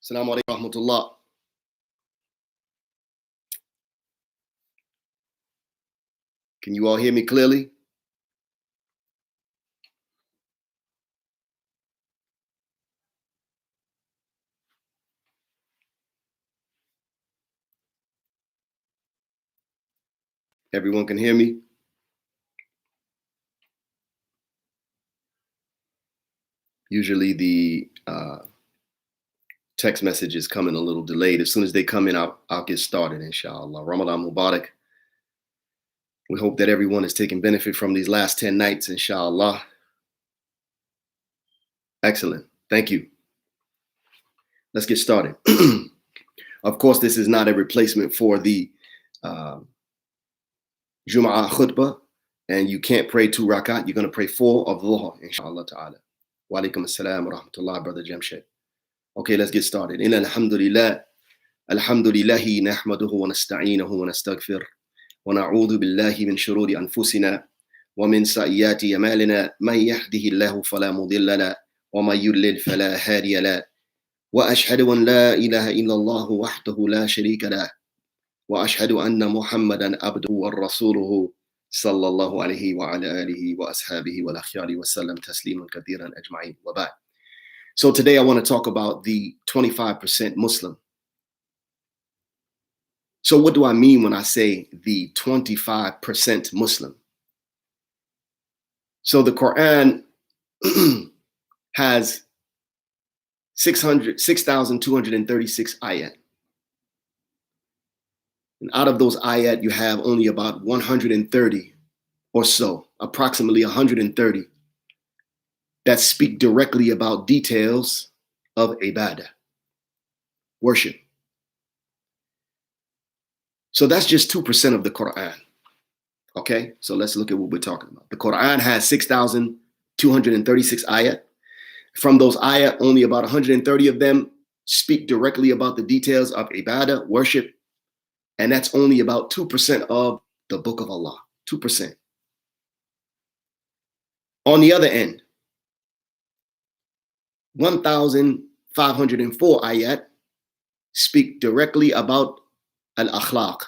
Assalamu alaikum wa rahmatullah. Can you all hear me clearly? Everyone can hear me? Usually the text messages come in a little delayed. As soon as they come in, I'll get started, inshallah. Ramadan Mubarak. We hope that everyone is taking benefit from these last 10 nights, inshallah. Excellent. Thank you. Let's get started. Of course, this is not a replacement for the Jum'ah khutbah, and you can't pray 2 rakat. You're going to pray 4 of dhuhr, inshallah ta'ala. Wa alaikum assalam wa rahmatullah, Brother Jamshed. Okay, let's get started. Inna alhamdulillah, alhamdulillahi nahmaduhu wa nasta'inuhu wa nastaghfir wa na'udhu billahi min shururi anfusina wa min sayyati amalina man yahdihillahu fala mudilla la wa man yudlil fala hadiya la wa ashhadu an la ilaha illallah wahdahu la sharika la wa ashhadu anna Muhammadan abduhu wa rasuluhu sallallahu alayhi wa ala alihi wa ashabihi wa akhyari wa sallam tasliman kathiran ajma'in wa ba'd. So today I want to talk about the 25% Muslim. So what do I mean when I say the 25% Muslim? So the Quran has 6,236 ayat. And out of those ayat, you have only about 130 or so, approximately 130, that speak directly about details of ibadah, worship. So that's just 2% of the Quran. Okay, so let's look at what we're talking about. The Quran has 6,236 ayat. From those ayat, only about 130 of them speak directly about the details of ibadah, worship. And that's only about 2% of the book of Allah, 2%. On the other end, 1,504 ayat speak directly about al-akhlaq,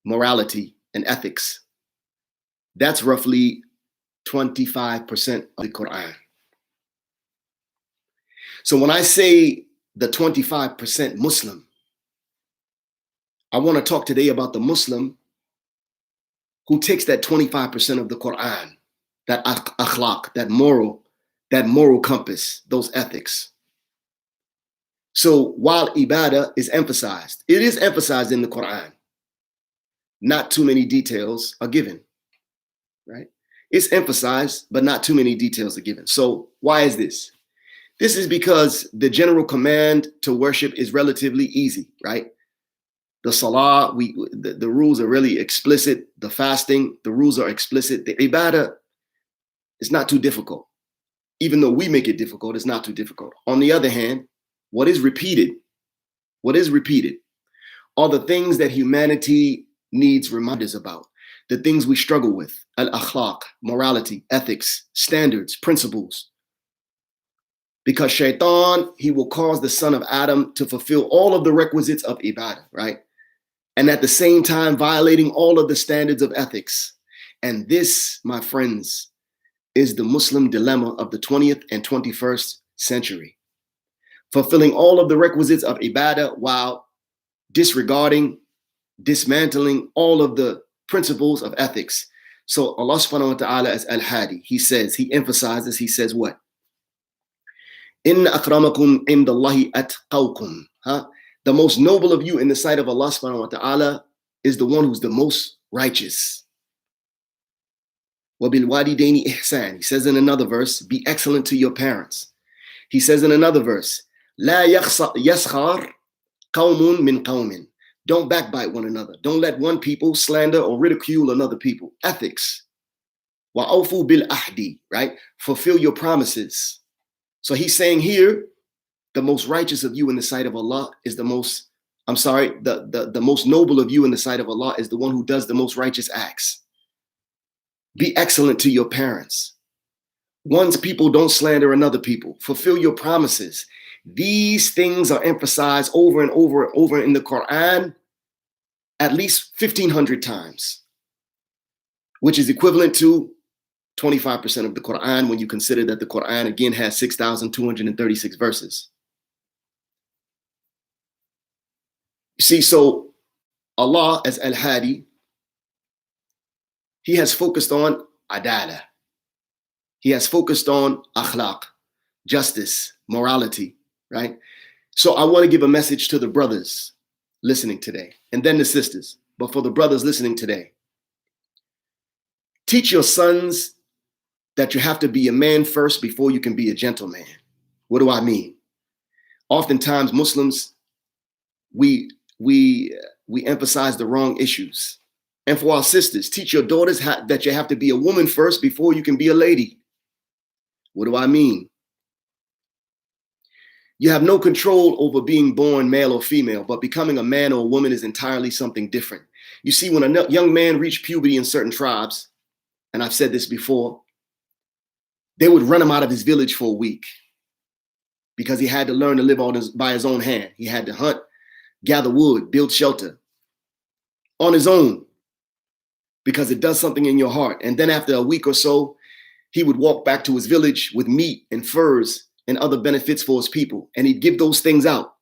morality and ethics. That's roughly 25% of the Quran. So when I say the 25% Muslim, I want to talk today about the Muslim who takes that 25% of the Quran, that akhlaq, that moral compass, those ethics. So while ibadah is emphasized, it is emphasized in the Quran. Not too many details are given, right? It's emphasized, but not too many details are given. So why is this? This is because the general command to worship is relatively easy, right? The salah, the rules are really explicit. The fasting, the rules are explicit. The ibadah is not too difficult. Even though we make it difficult, it's not too difficult. On the other hand, what is repeated are the things that humanity needs reminders about, the things we struggle with, al-akhlaq, morality, ethics, standards, principles. Because shaitan, he will cause the son of Adam to fulfill all of the requisites of ibadah, right? And at the same time, violating all of the standards of ethics. And this, my friends, is the Muslim dilemma of the 20th and 21st century. Fulfilling all of the requisites of ibadah while disregarding, dismantling all of the principles of ethics. So Allah subhanahu wa ta'ala is al-hadi. He says what? Inna akramakum indallahi atqawkum. The most noble of you in the sight of Allah subhanahu wa ta'ala is the one who's the most righteous. وَبِالْوَالِدَيْنِ إِحْسَانٍ. He says in another verse, be excellent to your parents. He says in another verse, لَا يَسْخَرْ قَوْمٌ مِّن قَوْمٍ. Don't backbite one another. Don't let one people slander or ridicule another people. Ethics. وَأَوْفُوا بِالْأَحْدِ. Right? Fulfill your promises. So he's saying here, the most righteous of you in the sight of Allah is the most noble of you in the sight of Allah is the one who does the most righteous acts. Be excellent to your parents. One's people don't slander another people. Fulfill your promises. These things are emphasized over and over and over in the Quran at least 1,500 times, which is equivalent to 25% of the Quran when you consider that the Quran again has 6,236 verses. You see, so Allah as Al-Hadi, He has focused on adala. He has focused on akhlaq, justice, morality, right? So I want to give a message to the brothers listening today, and then the sisters. But for the brothers listening today, teach your sons that you have to be a man first before you can be a gentleman. What do I mean? Oftentimes Muslims, we emphasize the wrong issues. And for our sisters, teach your daughters that you have to be a woman first before you can be a lady. What do I mean? You have no control over being born male or female, but becoming a man or a woman is entirely something different. You see, when a young man reached puberty in certain tribes, and I've said this before, they would run him out of his village for a week because he had to learn to live by his own hand. He had to hunt, gather wood, build shelter on his own because it does something in your heart. And then after a week or so, he would walk back to his village with meat and furs and other benefits for his people. And he'd give those things out.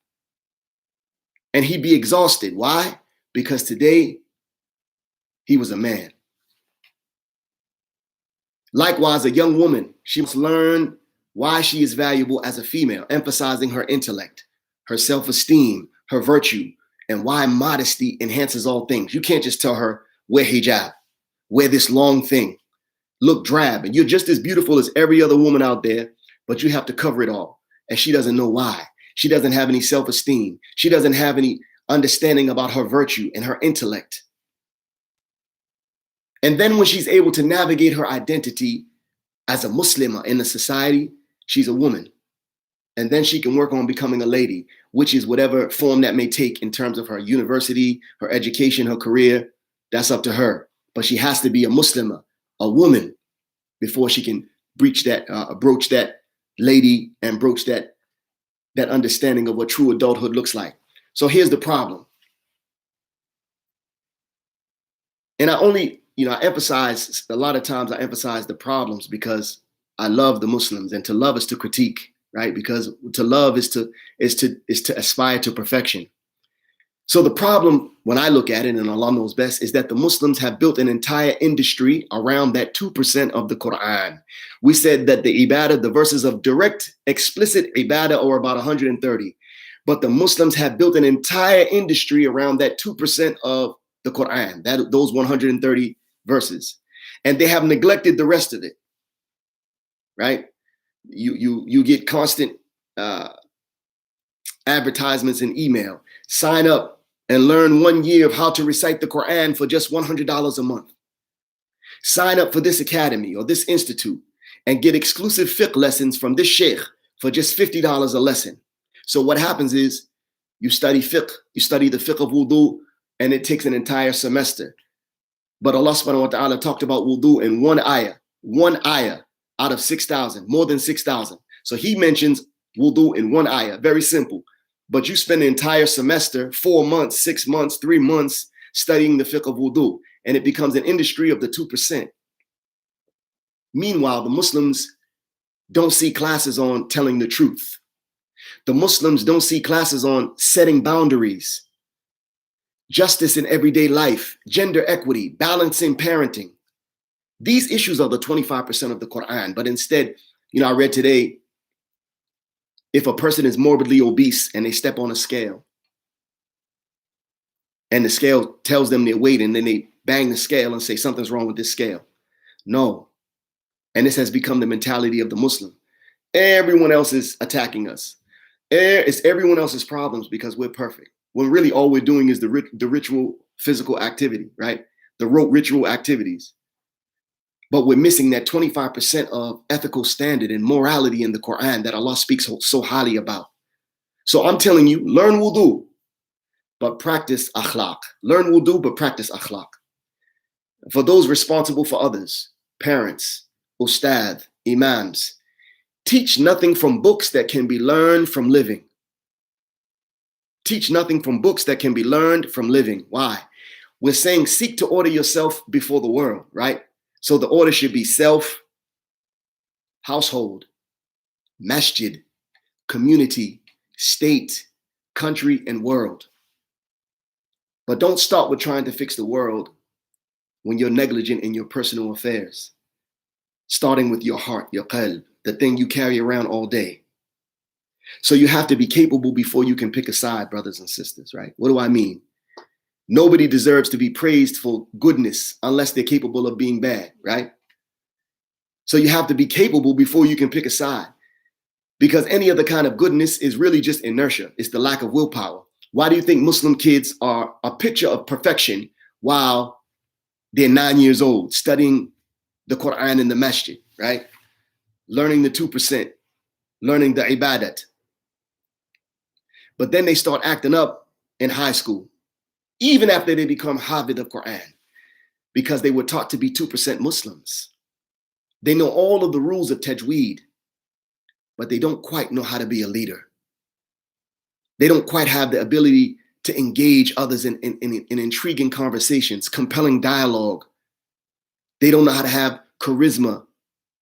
And he'd be exhausted. Why? Because today he was a man. Likewise, a young woman, she must learn why she is valuable as a female, emphasizing her intellect, her self-esteem, her virtue, and why modesty enhances all things. You can't just tell her, wear hijab, wear this long thing, look drab, and you're just as beautiful as every other woman out there, but you have to cover it all. And she doesn't know why. She doesn't have any self-esteem. She doesn't have any understanding about her virtue and her intellect. And then when she's able to navigate her identity as a Muslimah in the society, she's a woman. And then she can work on becoming a lady, which is whatever form that may take in terms of her university, her education, her career. That's up to her. But she has to be a Muslimah, a woman, before she can broach that lady and broach that understanding of what true adulthood looks like. So here's the problem. And I emphasize, a lot of times I emphasize the problems because I love the Muslims, and to love is to critique, right? Because to love is to aspire to perfection. So the problem, when I look at it, and Allah knows best, is that the Muslims have built an entire industry around that 2% of the Quran. We said that the ibadah, the verses of direct, explicit ibadah are about 130. But the Muslims have built an entire industry around that 2% of the Quran, those 130 verses. And they have neglected the rest of it, right? You get constant advertisements in email. Sign up and learn 1 year of how to recite the Quran for just $100 a month. Sign up for this academy or this institute and get exclusive fiqh lessons from this sheikh for just $50 a lesson. So what happens is you study fiqh, you study the fiqh of wudu, and it takes an entire semester. But Allah subhanahu wa ta'ala talked about wudu in one ayah out of 6,000, more than 6,000. So he mentions wudu in one ayah, very simple. But you spend an entire semester, 4 months, 6 months, 3 months studying the fiqh of wudu, and it becomes an industry of the 2%. Meanwhile, the Muslims don't see classes on telling the truth. The Muslims don't see classes on setting boundaries, justice in everyday life, gender equity, balancing parenting. These issues are the 25% of the Quran. But instead, I read today, if a person is morbidly obese and they step on a scale and the scale tells them their weight, and then they bang the scale and say something's wrong with this scale. No. And this has become the mentality of the Muslim. Everyone else is attacking us. It's everyone else's problems because we're perfect. When really all we're doing is the ritual physical activity, right? The rote ritual activities. But we're missing that 25% of ethical standard and morality in the Quran that Allah speaks so highly about. So I'm telling you, learn wudu, but practice akhlaq. Learn wudu, but practice akhlaq. For those responsible for others, parents, ustad, imams, Teach nothing from books that can be learned from living. Teach nothing from books that can be learned from living. Why? We're saying seek to order yourself before the world, right? So the order should be self, household, masjid, community, state, country, and world. But don't start with trying to fix the world when you're negligent in your personal affairs. Starting with your heart, your qalb, the thing you carry around all day. So you have to be capable before you can pick a side, brothers and sisters, right? What do I mean? Nobody deserves to be praised for goodness unless they're capable of being bad, right? So you have to be capable before you can pick a side. Because any other kind of goodness is really just inertia. It's the lack of willpower. Why do you think Muslim kids are a picture of perfection while they're 9 years old, studying the Quran in the masjid, right? Learning the 2%, learning the ibadat. But then they start acting up in high school, even after they become Hafid of Quran, because they were taught to be 2% Muslims. They know all of the rules of tajweed, but they don't quite know how to be a leader. They don't quite have the ability to engage others in intriguing conversations, compelling dialogue. They don't know how to have charisma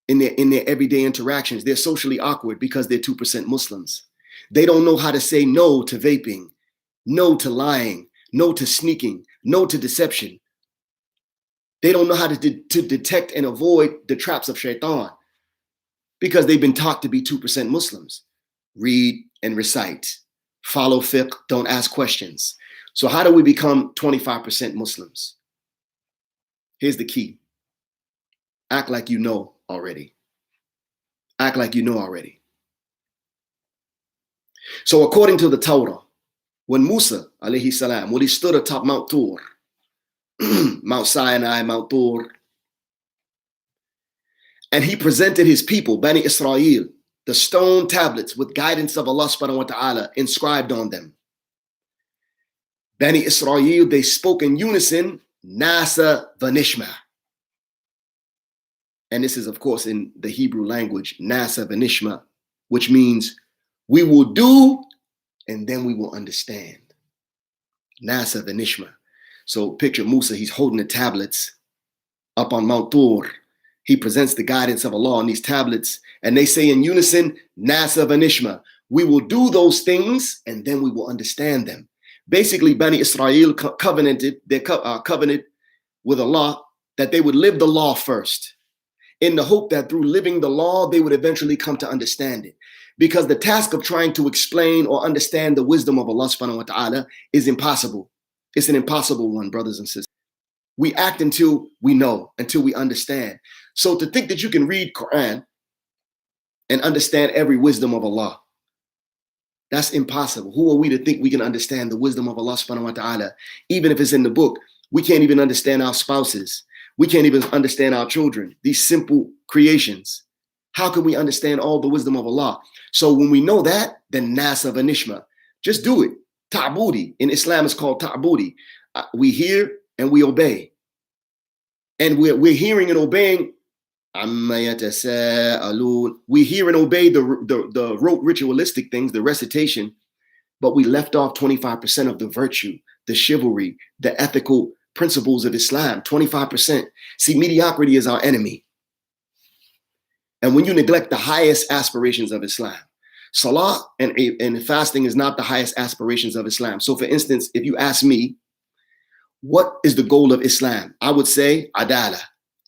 in their everyday interactions. They're socially awkward because they're 2% Muslims. They don't know how to say no to vaping, no to lying, no to sneaking, no to deception. They don't know how to detect and avoid the traps of shaitan because they've been taught to be 2% Muslims. Read and recite. Follow fiqh, don't ask questions. So how do we become 25% Muslims? Here's the key. Act like you know already. Act like you know already. So according to the Torah, when Musa, alayhi salam, when he stood atop Mount Tur, Mount Sinai, Mount Tur, and he presented his people, Bani Israel, the stone tablets with guidance of Allah subhanahu wa ta'ala inscribed on them. Bani Israel, they spoke in unison, Nasa Vanishma. And this is, of course, in the Hebrew language, Nasa Vanishma, which means we will do and then we will understand. Nasa Vanishma. So picture Musa, he's holding the tablets up on Mount Tur. He presents the guidance of Allah on these tablets, and they say in unison, Nasa Vanishma. We will do those things and then we will understand them. Basically, Bani Israel covenanted with Allah that they would live the law first, in the hope that through living the law, they would eventually come to understand it. Because the task of trying to explain or understand the wisdom of Allah subhanahu wa ta'ala is impossible. It's an impossible one, brothers and sisters. We act until we know, until we understand. So to think that you can read Quran and understand every wisdom of Allah, that's impossible. Who are we to think we can understand the wisdom of Allah subhanahu wa ta'ala? Even if it's in the book, we can't even understand our spouses. We can't even understand our children, these simple creations. How can we understand all the wisdom of Allah? So when we know that, then Nasa Vanishma, just do it. Ta'budi. In Islam, it's called ta'budi. We hear and we obey. And we're hearing and obeying. We hear and obey the rote ritualistic things, the recitation, but we left off 25% of the virtue, the chivalry, the ethical principles of Islam, 25%. See, mediocrity is our enemy. And when you neglect the highest aspirations of Islam, salah and fasting is not the highest aspirations of Islam. So for instance, if you ask me, what is the goal of Islam? I would say adala,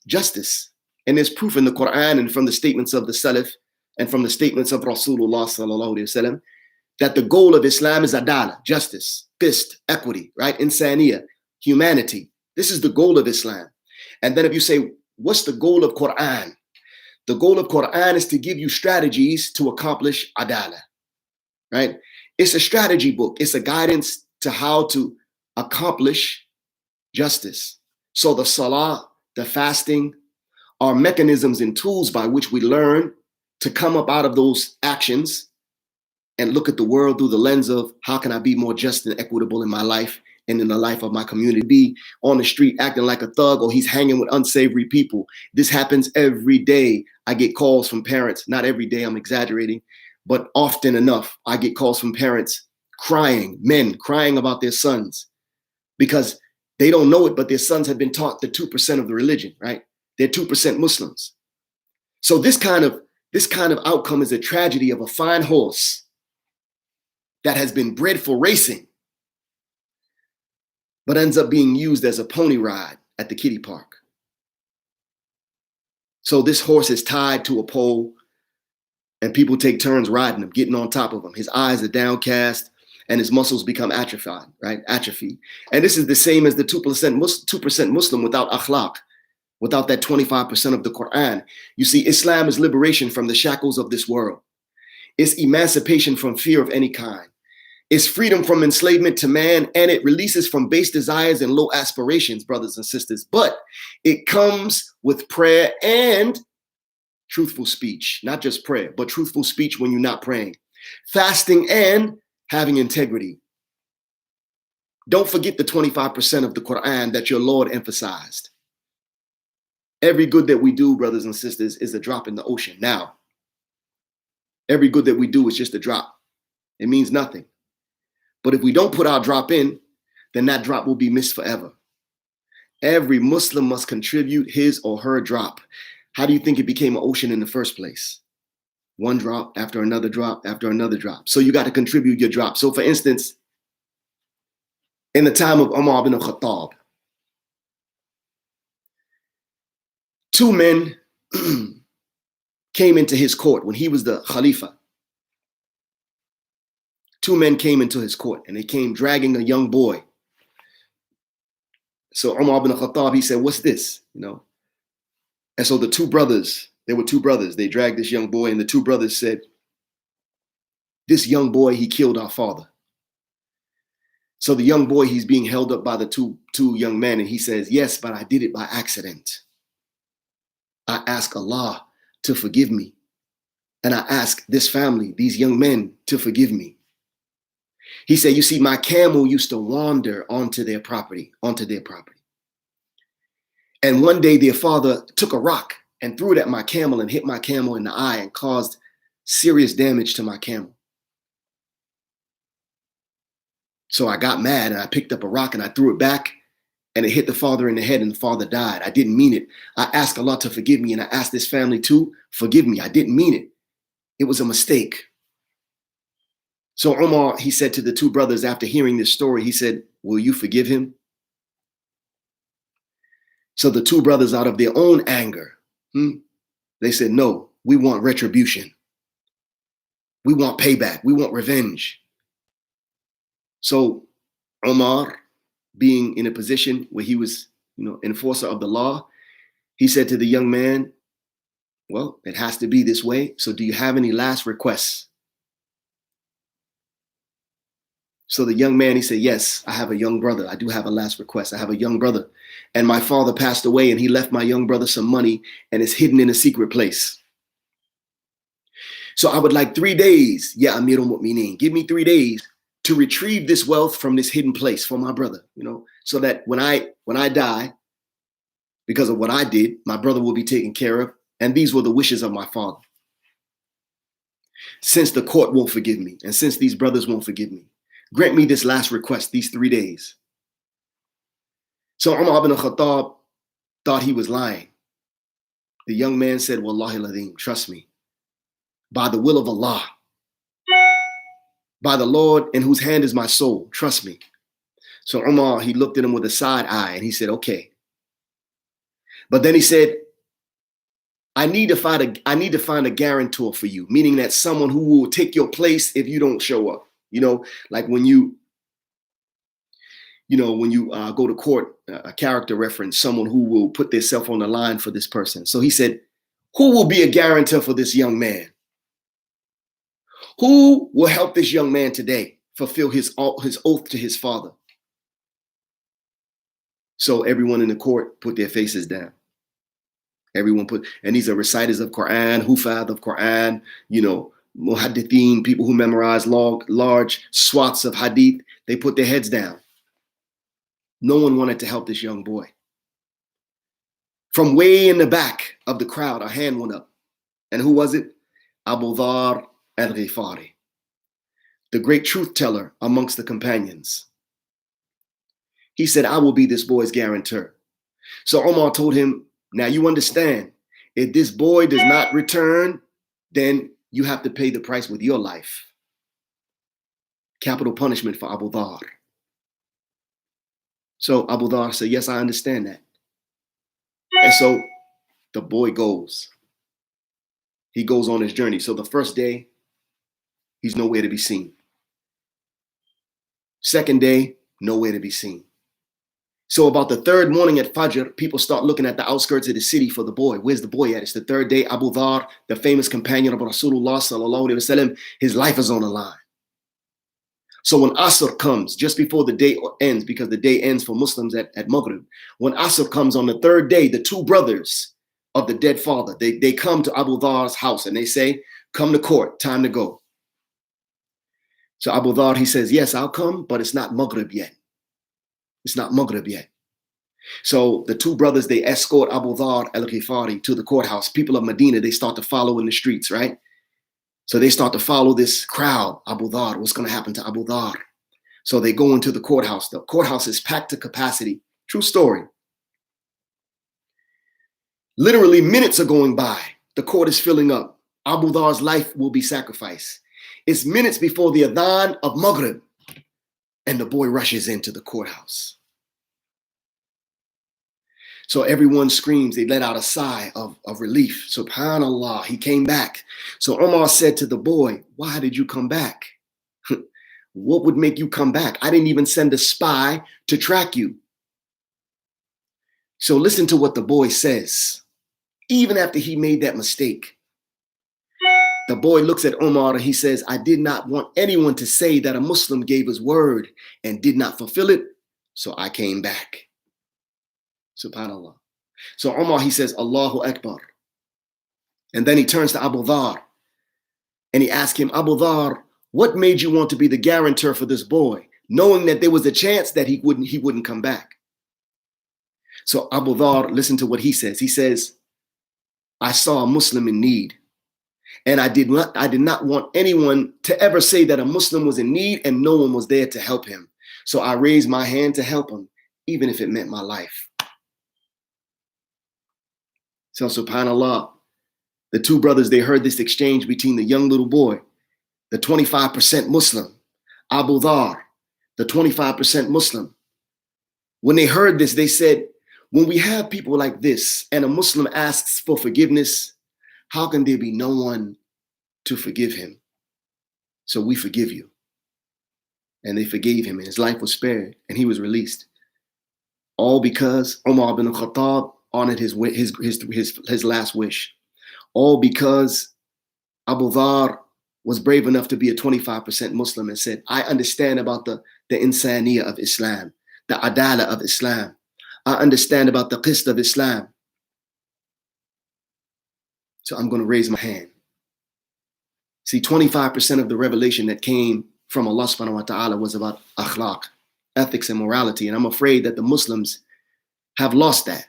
justice. And there's proof in the Quran and from the statements of the Salaf and from the statements of Rasulullah sallallahu alaihi wasallam that the goal of Islam is adala, justice, qist, equity, right? Insaniya, humanity. This is the goal of Islam. And then if you say, what's the goal of Quran? The goal of Quran is to give you strategies to accomplish adala, right? It's a strategy book. It's a guidance to how to accomplish justice. So the salah, the fasting, are mechanisms and tools by which we learn to come up out of those actions and look at the world through the lens of how can I be more just and equitable in my life and in the life of my community. Be on the street acting like a thug or he's hanging with unsavory people. This happens every day. I get calls from parents, not every day, I'm exaggerating, but often enough, I get calls from parents crying, men crying about their sons because they don't know it, but their sons have been taught the 2% of the religion, right? They're 2% Muslims. So this kind of outcome is a tragedy of a fine horse that has been bred for racing, but ends up being used as a pony ride at the kiddie park. So this horse is tied to a pole and people take turns riding him, getting on top of him. His eyes are downcast and his muscles become atrophied, right? Atrophy. And this is the same as the 2% Muslim without akhlaq, without that 25% of the Quran. You see, Islam is liberation from the shackles of this world. It's emancipation from fear of any kind. It's freedom from enslavement to man, and it releases from base desires and low aspirations, brothers and sisters. But it comes with prayer and truthful speech, not just prayer, but truthful speech when you're not praying, fasting and having integrity. Don't forget the 25% of the Quran that your Lord emphasized. Every good that we do, brothers and sisters, is a drop in the ocean. Now, every good that we do is just a drop. It means nothing. But if we don't put our drop in, then that drop will be missed forever. Every Muslim must contribute his or her drop. How do you think it became an ocean in the first place? One drop after another drop after another drop. So you got to contribute your drop. So for instance, in the time of Umar ibn al-Khattab, two men came into his court when he was the Khalifa. Two men came into his court and they came dragging a young boy. So Umar ibn al-Khattab, he said, "What's this?" And so the two brothers, there were two brothers, they dragged this young boy, and the two brothers said, "This young boy, he killed our father." So the young boy, he's being held up by the two young men, and he says, "Yes, but I did it by accident. I ask Allah to forgive me. And I ask this family, these young men, to forgive me." He said, "You see, my camel used to wander onto their property. And one day their father took a rock and threw it at my camel and hit my camel in the eye and caused serious damage to my camel. So I got mad and I picked up a rock and I threw it back and it hit the father in the head and the father died. I didn't mean it. I asked Allah to forgive me and I asked this family to forgive me. I didn't mean it. It was a mistake." So Umar, he said to the two brothers after hearing this story, he said, "Will you forgive him?" So the two brothers, out of their own anger, they said, "No, we want retribution. We want payback. We want revenge." So Umar, being in a position where he was, enforcer of the law, he said to the young man, "Well, it has to be this way. So do you have any last requests?" So the young man, he said, "Yes, I have a young brother. I do have a last request. I have a young brother. And my father passed away and he left my young brother some money and it's hidden in a secret place. So I would like 3 days. Ya Amir al-Mu'mineen, give me 3 days to retrieve this wealth from this hidden place for my brother, so that when I die, because of what I did, my brother will be taken care of." And these were the wishes of my father. "Since the court won't forgive me, and since these brothers won't forgive me, grant me this last request, these 3 days." So Umar ibn al-Khattab thought he was lying. The young man said, "Wallahi al-Azim, trust me, by the will of Allah, by the Lord in whose hand is my soul, trust me." So Umar, he looked at him with a side eye and he said, "Okay." But then he said, I need to find a guarantor for you, meaning that someone who will take your place if you don't show up. Like when you go to court, a character reference, someone who will put themselves on the line for this person. So he said, "Who will be a guarantor for this young man? Who will help this young man today fulfill his oath to his father?" So everyone in the court put their faces down. And these are reciters of Quran, hufad of Quran, muhaddithin, people who memorize large swaths of hadith. They put their heads down. No one wanted to help this young boy. From way in the back of the crowd, a hand went up. And who was it? Abu Dhar al-Ghifari, the great truth teller amongst the companions. He said, I will be this boy's guarantor. So Omar told him, now you understand, if this boy does not return, then you have to pay the price with your life. Capital punishment for Abu Dhar. So Abu Dhar said, yes, I understand that. And so the boy goes. He goes on his journey. So the first day, he's nowhere to be seen. Second day, nowhere to be seen. So about the third morning at Fajr, people start looking at the outskirts of the city for the boy. Where's the boy at? It's the third day. Abu Dhar, the famous companion of Rasulullah sallallahu alaihi wasallam, his life is on the line. So when Asr comes, just before the day ends, because the day ends for Muslims at Maghrib, when Asr comes on the third day, the two brothers of the dead father, they come to Abu Dhar's house and they say, come to court, time to go. So Abu Dhar, he says, yes, I'll come, but it's not Maghrib yet. It's not Maghrib yet. So the two brothers, they escort Abu Dhar al-Ghifari to the courthouse. People of Medina, they start to follow in the streets, right? So they start to follow this crowd, Abu Dhar. What's going to happen to Abu Dhar? So they go into the courthouse. The courthouse is packed to capacity. True story. Literally minutes are going by. The court is filling up. Abu Dhar's life will be sacrificed. It's minutes before the adhan of Maghrib. And the boy rushes into the courthouse. So everyone screams. They let out a sigh of relief. Subhanallah, he came back. So Omar said to the boy, why did you come back? What would make you come back? I didn't even send a spy to track you. So listen to what the boy says. Even after he made that mistake, the boy looks at Omar and he says, I did not want anyone to say that a Muslim gave his word and did not fulfill it, so I came back. Subhanallah. So Omar, he says, Allahu Akbar. And then he turns to Abu Dhar and he asks him, Abu Dhar, what made you want to be the guarantor for this boy, knowing that there was a chance that he wouldn't come back? So Abu Dhar, listen to what he says. He says, I saw a Muslim in need. And I did not want anyone to ever say that a Muslim was in need and no one was there to help him. So I raised my hand to help him, even if it meant my life. So subhanallah, the two brothers, they heard this exchange between the young little boy, the 25% Muslim, Abu Dhar, the 25% Muslim. When they heard this, they said, when we have people like this and a Muslim asks for forgiveness, how can there be no one to forgive him? So we forgive you. And they forgave him and his life was spared and he was released. All because Umar bin al-Khattab honored his last wish. All because Abu Dhar was brave enough to be a 25% Muslim and said, I understand about the insaniyah of Islam, the adala of Islam. I understand about the qist of Islam. So I'm going to raise my hand. See, 25% of the revelation that came from Allah subhanahu wa ta'ala was about akhlaq, ethics and morality. And I'm afraid that the Muslims have lost that.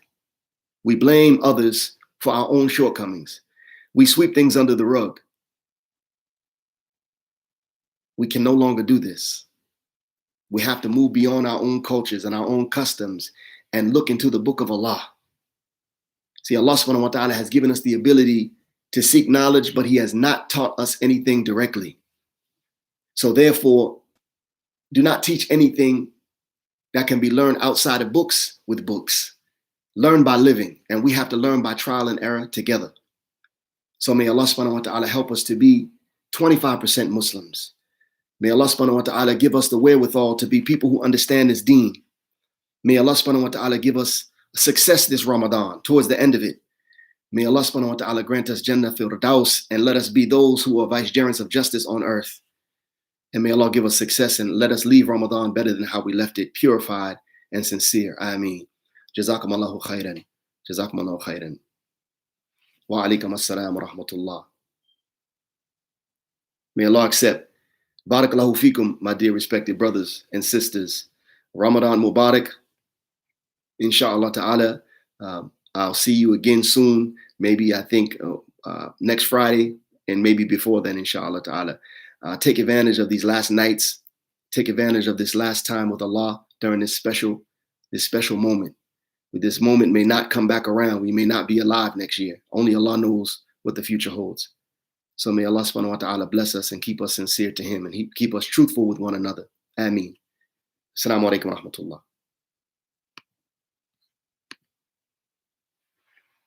We blame others for our own shortcomings. We sweep things under the rug. We can no longer do this. We have to move beyond our own cultures and our own customs and look into the book of Allah. See, Allah subhanahu wa ta'ala has given us the ability to seek knowledge, but he has not taught us anything directly. So therefore, do not teach anything that can be learned outside of books with books. Learn by living, and we have to learn by trial and error together. So may Allah subhanahu wa ta'ala help us to be 25% Muslims. May Allah subhanahu wa ta'ala give us the wherewithal to be people who understand this deen. May Allah subhanahu wa ta'ala give us success this Ramadan, towards the end of it. May Allah subhanahu wa ta'ala grant us Jannah Firdaus and let us be those who are vicegerents of justice on earth. And may Allah give us success and let us leave Ramadan better than how we left it, purified and sincere. Ameen. Jazakum Allahu khairan. Jazakum Allahu khairan. Wa alaikum assalam wa rahmatullah. May Allah accept. Barakallahu fikum, my dear respected brothers and sisters. Ramadan Mubarak. Inshallah ta'ala. I'll see you again soon. Maybe I think next Friday and maybe before then, inshallah ta'ala. Take advantage of these last nights. Take advantage of this last time with Allah during this special moment. This moment may not come back around. We may not be alive next year. Only Allah knows what the future holds. So may Allah subhanahu wa ta'ala bless us and keep us sincere to Him and keep us truthful with one another. Ameen. Assalamu alaikum wa rahmatullah.